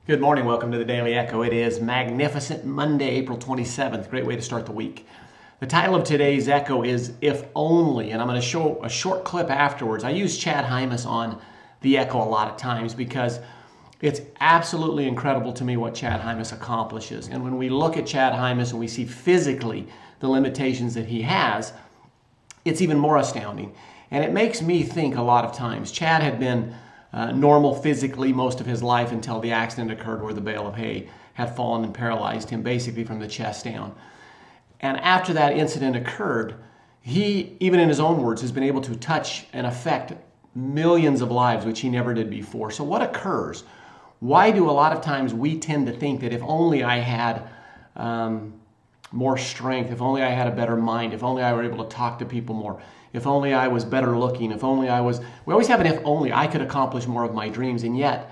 Good morning. Welcome to the Daily Echo. It is Magnificent Monday, April 27th. Great way to start the week. The title of today's Echo is If Only, and I'm going to show a short clip afterwards. I use Chad Hymas on the Echo a lot of times because it's absolutely incredible to me what Chad Hymas accomplishes. And when we look at Chad Hymas and we see physically the limitations that he has, it's even more astounding. And it makes me think a lot of times. Chad had been normal physically most of his life until the accident occurred where the bale of hay had fallen and paralyzed him basically from the chest down. And after that incident occurred, he, even in his own words, has been able to touch and affect millions of lives, which he never did before. So what occurs? Why do a lot of times we tend to think that if only I had more strength, if only I had a better mind, if only I were able to talk to people more, if only I was better looking, if only I was... We always have an if only, I could accomplish more of my dreams. And yet,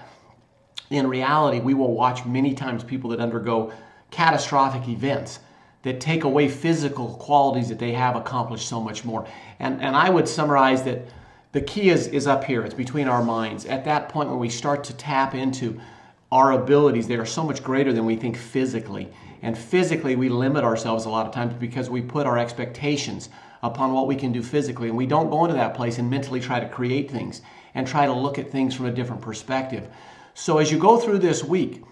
in reality, we will watch many times people that undergo catastrophic events that take away physical qualities that they have accomplished so much more. And I would summarize that the key is up here. It's between our minds. At that point when we start to tap into our abilities, they are so much greater than we think physically. And physically, we limit ourselves a lot of times because we put our expectations upon what we can do physically. And we don't go into that place and mentally try to create things and try to look at things from a different perspective. So as you go through this week,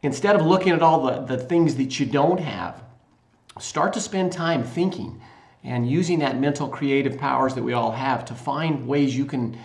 instead of looking at all the things that you don't have, start to spend time thinking and using that mental creative powers that we all have to find ways you can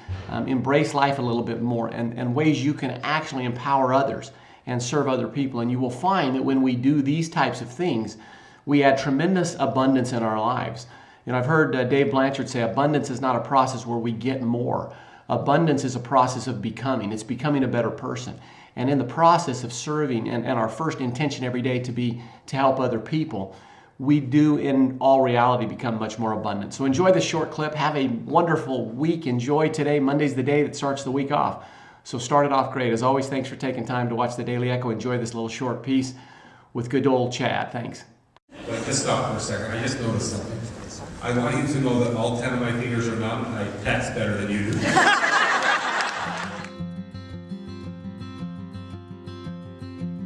embrace life a little bit more and ways you can actually empower others and serve other people. And you will find that when we do these types of things, we add tremendous abundance in our lives. You know, I've heard Dave Blanchard say abundance is not a process where we get more. Abundance is a process of becoming. It's becoming a better person. And in the process of serving and our first intention every day to help other people, we do in all reality become much more abundant. So enjoy this short clip. Have a wonderful week. Enjoy today. Monday's the day that starts the week off. So start it off great. As always, thanks for taking time to watch the Daily Echo. Enjoy this little short piece with good old Chad. Thanks. But just stop for a second. I just noticed something. I want you to know that all 10 of my fingers are numb and I text better than you do.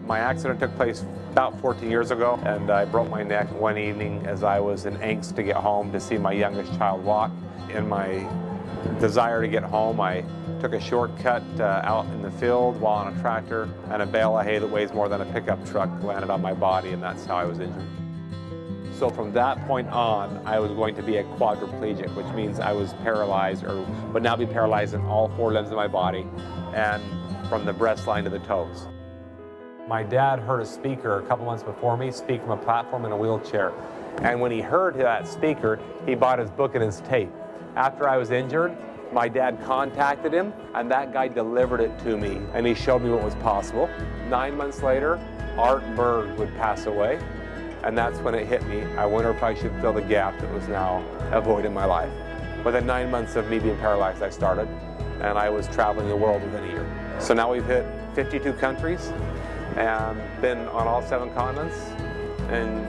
My accident took place about 14 years ago, and I broke my neck one evening as I was in angst to get home to see my youngest child walk. In my desire to get home, I took a shortcut out in the field while on a tractor, and a bale of hay that weighs more than a pickup truck landed on my body, and that's how I was injured. So from that point on, I was going to be a quadriplegic, which means I was paralyzed, or would now be paralyzed in all four limbs of my body, and from the breast line to the toes. My dad heard a speaker a couple months before me speak from a platform in a wheelchair. And when he heard that speaker, he bought his book and his tape. After I was injured, my dad contacted him, and that guy delivered it to me, and he showed me what was possible. 9 months later, Art Berg would pass away. And that's when it hit me. I wonder if I should fill the gap that was now a void in my life. Within 9 months of me being paralyzed, I started, and I was traveling the world within a year. So now we've hit 52 countries and been on all 7 continents and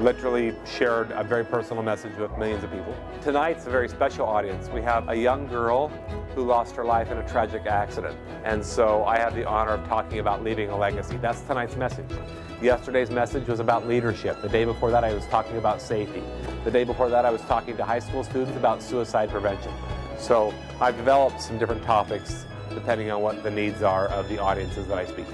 literally shared a very personal message with millions of people. Tonight's a very special audience. We have a young girl who lost her life in a tragic accident. And so I have the honor of talking about leaving a legacy. That's tonight's message. Yesterday's message was about leadership. The day before that, I was talking about safety. The day before that, I was talking to high school students about suicide prevention. So I've developed some different topics depending on what the needs are of the audiences that I speak to.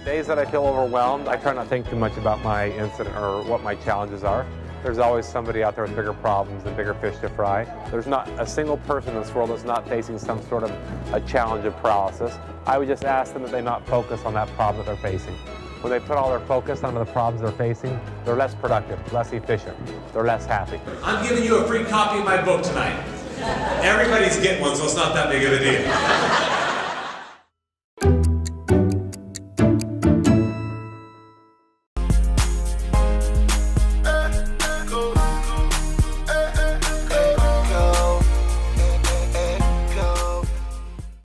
Days that I feel overwhelmed, I try not to think too much about my incident or what my challenges are. There's always somebody out there with bigger problems and bigger fish to fry. There's not a single person in this world that's not facing some sort of a challenge of paralysis. I would just ask them that they not focus on that problem that they're facing. When they put all their focus onto the problems they're facing, they're less productive, less efficient, they're less happy. I'm giving you a free copy of my book tonight. Everybody's getting one, so it's not that big of a deal.